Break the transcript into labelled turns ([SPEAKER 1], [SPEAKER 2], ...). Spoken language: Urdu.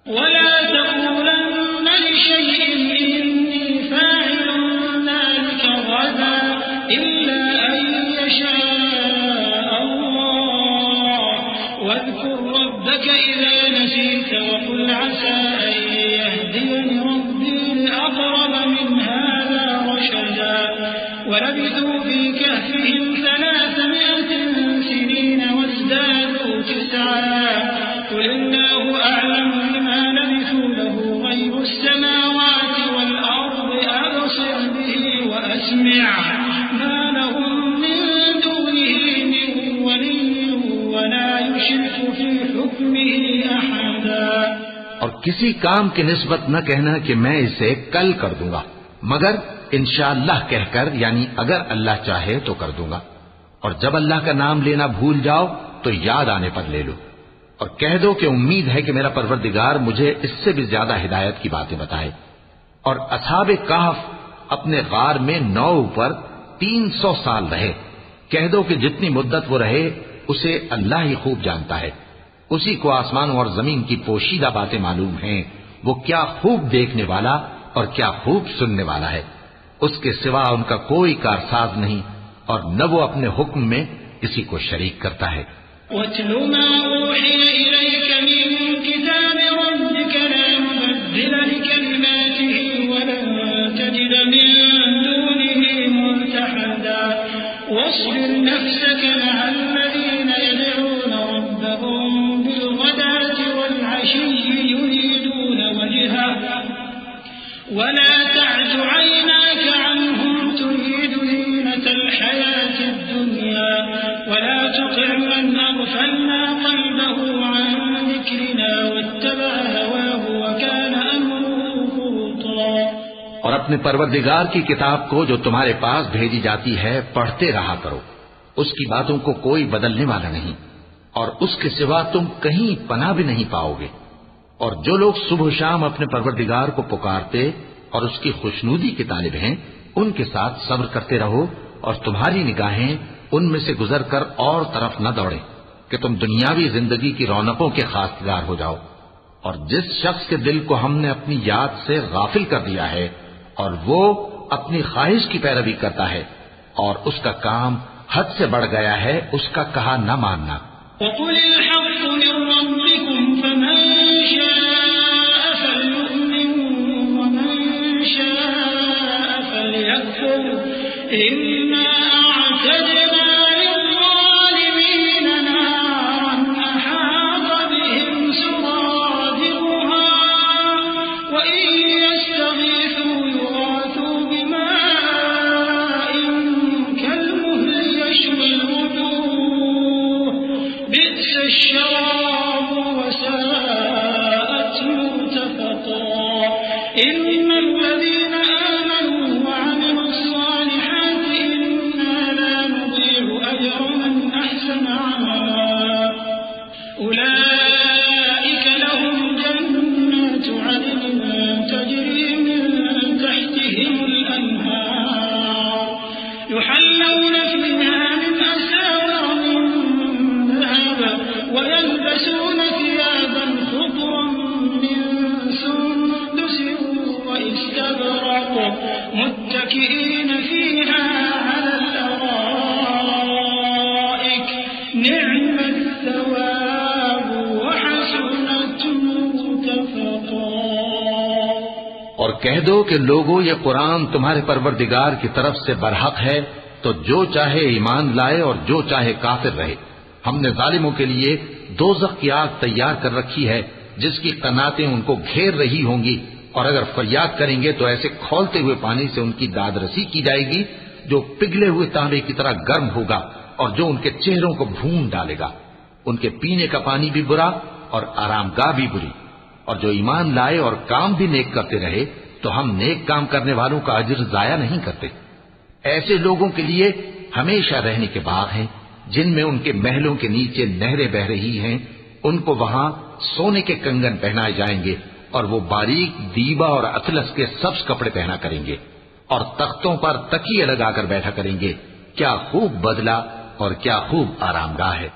[SPEAKER 1] ولا تقولن لشيء إني فاعل ذلك غدا إلا أن يشاء الله واذكر ربك إذا نسيت وقل عسى أن يهديني ربي لأقرب من هذا رشدا ولبثوا في كهفهم 300 سنين وازدادوا 9 قل الله أعلم بما لبثوا له غيب السماوات والأرض أبصر به وأسمع ما لهم من دونه من ولي ولا يشرك في حكمه أحدا۔
[SPEAKER 2] اور کسی کام کی نسبت نہ کہنا کہ میں اسے کل کر دوں گا، مگر انشاءاللہ کہہ کر، یعنی اگر اللہ چاہے تو کر دوں گا، اور جب اللہ کا نام لینا بھول جاؤ تو یاد آنے پر لے لو، اور کہہ دو کہ امید ہے کہ میرا پروردگار مجھے اس سے بھی زیادہ ہدایت کی باتیں بتائے۔ اور اصحاب کہف اپنے غار میں 9 پر 300 سال رہے، کہہ دو کہ جتنی مدت وہ رہے اسے اللہ ہی خوب جانتا ہے، اسی کو آسمانوں اور زمین کی پوشیدہ باتیں معلوم ہیں، وہ کیا خوب دیکھنے والا اور کیا خوب سننے والا ہے، اس کے سوا ان کا کوئی کارساز نہیں، اور نہ وہ اپنے حکم میں کسی کو شریک کرتا ہے۔
[SPEAKER 1] وَاتْلُ مَا أُوحِيَ إِلَيْكَ مِن كِتَابِ رَبِّكَ لَا مُبَدِّلَ لِكَلِمَاتِهِ وَلَن تَجِدَ مِن دُونِهِ مُلْتَحَدًا وَاصْبِرْ نَفْسَكَ مَعَ الَّذِينَ يَدْعُونَ رَبَّهُم بِالْغَدَاةِ وَالْعَشِيِّ يُرِيدُونَ وَجْهَهُ وَلَا تَعْدُ عَيْنَاكَ عَنْهُمْ تُرِيدُ زِينَةَ الْحَيَاةِ الدُّنْيَا وَلَا تُطِعْ مَنْ أَغْفَلْنَا قَلْبَهُ عَنْ ذِكْرِنَا وَاتَّبَعَ هَوَاهُ وَكَانَ أَمْرُهُ فُرُطًا۔
[SPEAKER 2] اور اپنے پروردگار کی کتاب کو جو تمہارے پاس بھیجی جاتی ہے پڑھتے رہا کرو، اس کی باتوں کو کوئی بدلنے والا نہیں، اور اس کے سوا تم کہیں پناہ بھی نہیں پاؤ گے۔ اور جو لوگ صبح و شام اپنے پروردگار کو پکارتے اور اس کی خوشنودی کے طالب ہیں، ان کے ساتھ صبر کرتے رہو، اور تمہاری نگاہیں ان میں سے گزر کر اور طرف نہ دوڑیں کہ تم دنیاوی زندگی کی رونقوں کے خاصگار ہو جاؤ۔ اور جس شخص کے دل کو ہم نے اپنی یاد سے غافل کر دیا ہے اور وہ اپنی خواہش کی پیروی کرتا ہے اور اس کا کام حد سے بڑھ گیا ہے، اس کا کہا نہ ماننا۔
[SPEAKER 1] وَقُلِ الْحَقُّ مِن رَّبِّكُمْ فَمَن شَاءَ فَلْيُؤْمِن وَمَن شَاءَ فَلْيَكْفُرْ إِنَّا أَعْتَدْنَا لِلظَّالِمِينَ نَارًا أَحَاطَ بِهِمْ سُرَادِقُهَا وَإِن يَسْتَغِيثُوا يُغَاثُوا بِمَاءٍ كَالْمُهْلِ يَشْوِي الْوُجُوهَ بِئْسَ الشَّرَابُ وَسَاءَتْ مُرْتَفَقًا إِنَّ الَّذِينَ آمَنُوا وَعَمِلُوا الصَّالِحَاتِ إِنَّا لَا نُضِيعُ أَجْرَ مَنْ أَحْسَنَ عَمَلًا أُولَئِكَ لَهُمْ جَنَّاتُ عَدْنٍ تَجْرِي مِن تَحْتِهِمُ الْأَنْهَارُ يُحَلَّوْنَ فِيهَا مِنْ أَسَاوِرَ مِن ذَهَبٍ وَيَلْبَسُونَ ثِيَابًا خُضْرًا مِّن سُندُسٍ وَإِسْتَبْرَقٍ مُتَّكِئِينَ فِيهَا عَلَى الْأَرَائِكِ نِعْمَ الثَّوَابُ وَحَسُنَتْ مُرْتَفَقًا۔
[SPEAKER 2] اور کہہ دو کہ لوگو یہ قرآن تمہارے پروردگار کی طرف سے برحق ہے، تو جو چاہے ایمان لائے اور جو چاہے کافر رہے۔ ہم نے ظالموں کے لیے دوزخ کی آگ تیار کر رکھی ہے جس کی قناتیں ان کو گھیر رہی ہوں گی، اور اگر فریاد کریں گے تو ایسے کھولتے ہوئے پانی سے ان کی داد رسی کی جائے گی جو پگھلے ہوئے تانبے کی طرح گرم ہوگا اور جو ان کے چہروں کو بھون ڈالے گا۔ ان کے پینے کا پانی بھی برا اور آرام گاہ بھی بری۔ اور جو ایمان لائے اور کام بھی نیک کرتے رہے تو ہم نیک کام کرنے والوں کا اجر ضائع نہیں کرتے۔ ایسے لوگوں کے لیے ہمیشہ رہنے کے باغ ہیں جن میں ان کے محلوں کے نیچے نہریں بہ رہی ہیں، ان کو وہاں سونے کے کنگن پہنائے جائیں گے اور وہ باریک دیبا اور اطلس کے سبز کپڑے پہنا کریں گے اور تختوں پر تکیے لگا کر بیٹھا کریں گے۔ کیا خوب بدلہ اور کیا خوب آرام گاہ ہے۔